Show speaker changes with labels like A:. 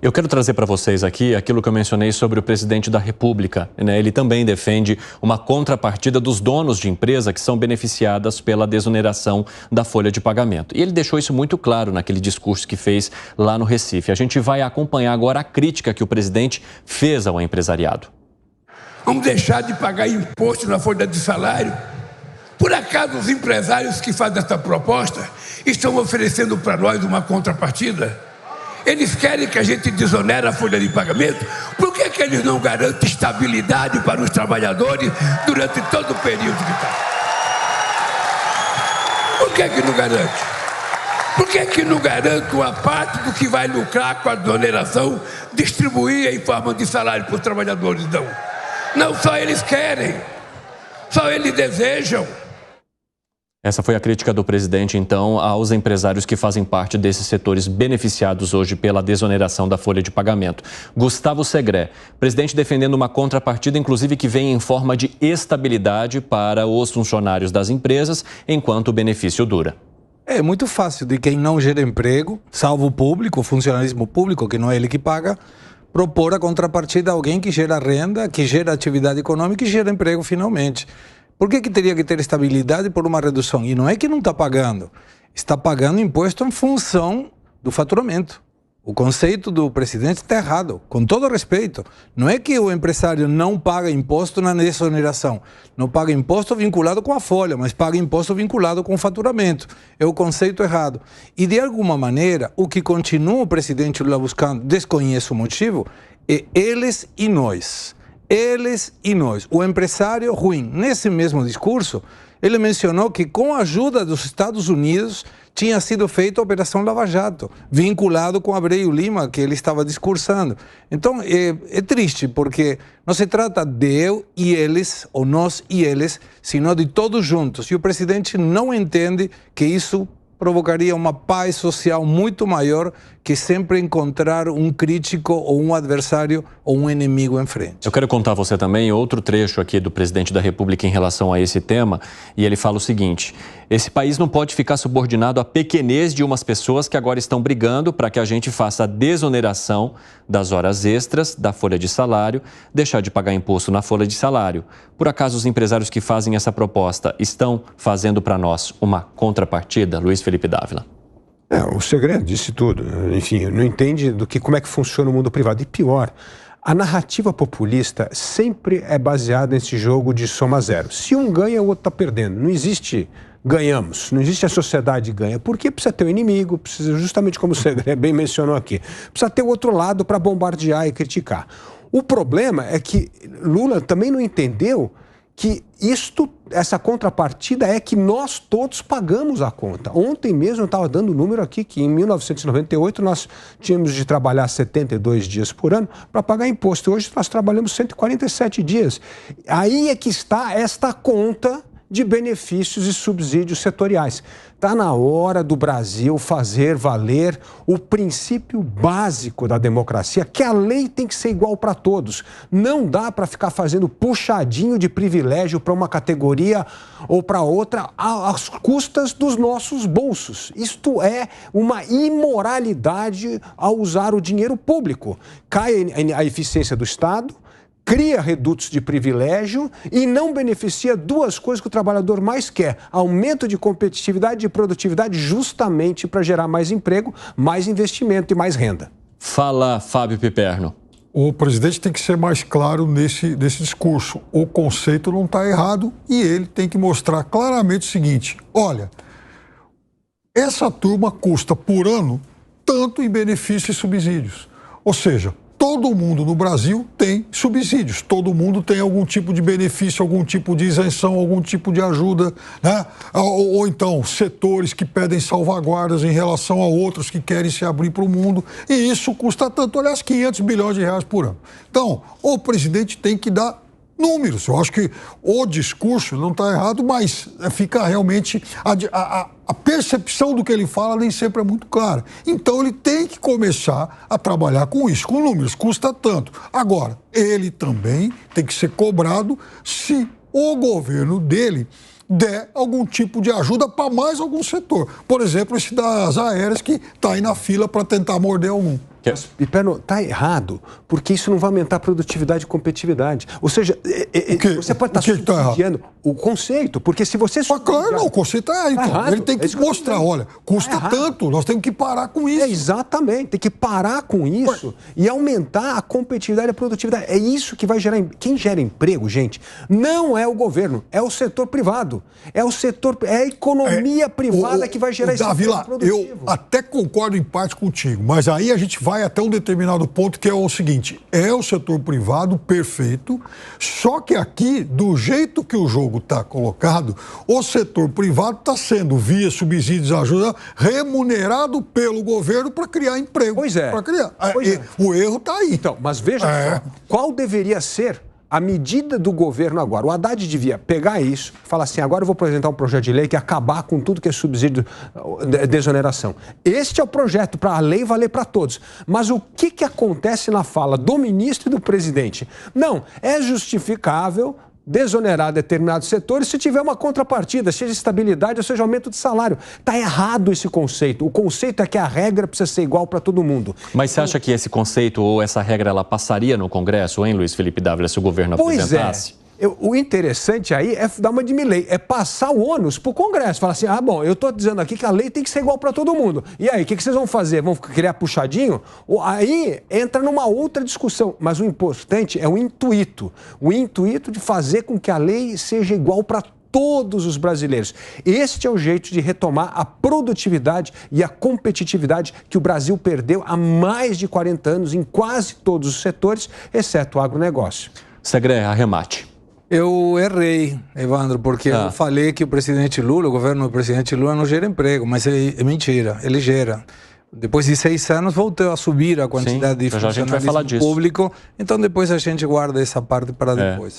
A: Eu quero trazer para vocês aqui aquilo que eu mencionei sobre o presidente da República, né? Ele também defende uma contrapartida dos donos de empresa que são beneficiadas pela desoneração da folha de pagamento. E ele deixou isso muito claro naquele discurso que fez lá no Recife. A gente vai acompanhar agora a crítica que o presidente fez ao empresariado.
B: Vamos deixar de pagar imposto na folha de salário? Por acaso os empresários que fazem essa proposta estão oferecendo para nós uma contrapartida? Eles querem que a gente desonere a folha de pagamento? Por que eles não garantem estabilidade para os trabalhadores durante todo o período que está? Por que não garante? Por que não garante uma parte do que vai lucrar com a desoneração distribuir em forma de salário para os trabalhadores? Não só eles querem, só eles desejam.
A: Essa foi a crítica do presidente, então, aos empresários que fazem parte desses setores beneficiados hoje pela desoneração da folha de pagamento. Gustavo Segré, presidente defendendo uma contrapartida, inclusive que vem em forma de estabilidade para os funcionários das empresas, enquanto o benefício dura.
C: É muito fácil de quem não gera emprego, salvo o público, o funcionalismo público, que não é ele que paga, propor a contrapartida a alguém que gera renda, que gera atividade econômica e gera emprego finalmente. Por que teria que ter estabilidade por uma redução? E não é que não está pagando imposto em função do faturamento. O conceito do presidente está errado, com todo respeito. Não é que o empresário não paga imposto na desoneração. Não paga imposto vinculado com a folha, mas paga imposto vinculado com o faturamento. É o conceito errado. E, de alguma maneira, o que continua o presidente Lula buscando, desconheço o motivo, é eles e nós. Eles e nós. O empresário ruim. Nesse mesmo discurso, ele mencionou que com a ajuda dos Estados Unidos tinha sido feita a Operação Lava Jato, vinculado com Abreu Lima, que ele estava discursando. Então, é triste, porque não se trata de eu e eles, ou nós e eles, sino de todos juntos. E o presidente não entende que isso provocaria uma paz social muito maior que sempre encontrar um crítico ou um adversário ou um inimigo em frente.
A: Eu quero contar a você também outro trecho aqui do presidente da República em relação a esse tema, e ele fala o seguinte: esse país não pode ficar subordinado à pequenez de umas pessoas que agora estão brigando para que a gente faça a desoneração das horas extras, da folha de salário, deixar de pagar imposto na folha de salário. Por acaso os empresários que fazem essa proposta estão fazendo para nós uma contrapartida? Luiz Felipe Dávila.
D: O segredo disse tudo. Enfim, não entende como é que funciona o mundo privado. E pior, a narrativa populista sempre é baseada nesse jogo de soma zero. Se um ganha, o outro está perdendo. Não existe ganhamos, não existe a sociedade ganha. Porque precisa ter o inimigo, precisa, justamente como o Segredo bem mencionou aqui, precisa ter o outro lado para bombardear e criticar. O problema é que Lula também não entendeu que essa contrapartida é que nós todos pagamos a conta. Ontem mesmo eu estava dando o número aqui que em 1998 nós tínhamos de trabalhar 72 dias por ano para pagar imposto. Hoje nós trabalhamos 147 dias. Aí é que está esta conta de benefícios e subsídios setoriais. Está na hora do Brasil fazer valer o princípio básico da democracia, que a lei tem que ser igual para todos. Não dá para ficar fazendo puxadinho de privilégio para uma categoria ou para outra às custas dos nossos bolsos. Isto é uma imoralidade ao usar o dinheiro público. Cai a eficiência do Estado, cria redutos de privilégio e não beneficia duas coisas que o trabalhador mais quer: aumento de competitividade e produtividade, justamente para gerar mais emprego, mais investimento e mais renda.
A: Fala, Fábio Piperno.
E: O presidente tem que ser mais claro nesse discurso. O conceito não está errado e ele tem que mostrar claramente o seguinte: olha, essa turma custa por ano tanto em benefícios e subsídios. Ou seja, todo mundo no Brasil tem subsídios, todo mundo tem algum tipo de benefício, algum tipo de isenção, algum tipo de ajuda, né? Ou então setores que pedem salvaguardas em relação a outros que querem se abrir para o mundo, e isso custa tanto, aliás, 500 bilhões de reais por ano. Então, o presidente tem que dar números. Eu acho que o discurso não está errado, mas fica realmente a percepção do que ele fala nem sempre é muito clara. Então ele tem que começar a trabalhar com isso, com números, custa tanto. Agora, ele também tem que ser cobrado se o governo dele der algum tipo de ajuda para mais algum setor. Por exemplo, esse das aéreas que está aí na fila para tentar morder algum.
D: Está errado, porque isso não vai aumentar a produtividade e competitividade. Ou seja, você pode estar subsidiando o conceito, porque se você...
E: Claro, não, o conceito é então. Errado. Ele tem que mostrar, olha, custa tanto, nós temos que parar com isso.
D: Exatamente, tem que parar com isso e aumentar a competitividade e a produtividade. É isso que vai gerar... Quem gera emprego, gente, não é o governo, é o setor privado. É a economia privada que vai gerar esse
E: emprego produtivo. Eu até concordo em parte contigo, mas aí a gente vai até um determinado ponto que é o seguinte, é o setor privado perfeito, só que aqui, do jeito que o jogo está colocado, o setor privado está sendo, via subsídios, ajuda, remunerado pelo governo para criar emprego.
D: Pois é.
E: O erro está aí.
D: Então, mas veja só, qual deveria ser a medida do governo agora? O Haddad devia pegar isso e falar assim, agora eu vou apresentar um projeto de lei que acabar com tudo que é subsídio de desoneração. Este é o projeto para a lei valer para todos. Mas o que acontece na fala do ministro e do presidente? Não, é justificável desonerar determinados setores se tiver uma contrapartida, seja estabilidade ou seja aumento de salário. Está errado esse conceito. O conceito é que a regra precisa ser igual para todo mundo.
A: Mas você acha que esse conceito ou essa regra ela passaria no Congresso, hein, Luiz Felipe Dávila, se o governo apresentasse?
D: O interessante aí é dar uma de Milei, é passar o ônus para o Congresso. Falar assim, bom, eu estou dizendo aqui que a lei tem que ser igual para todo mundo. E aí, o que vocês vão fazer? Vão criar puxadinho? Aí entra numa outra discussão. Mas o importante é o intuito de fazer com que a lei seja igual para todos os brasileiros. Este é o jeito de retomar a produtividade e a competitividade que o Brasil perdeu há mais de 40 anos em quase todos os setores, exceto o agronegócio.
A: Segre, arremate.
C: Eu errei, Evandro, porque eu falei que o presidente Lula, o governo do presidente Lula não gera emprego, mas é mentira, ele gera. Depois de 6 anos voltou a subir a quantidade de funcionalismo público, então depois a gente guarda essa parte para depois.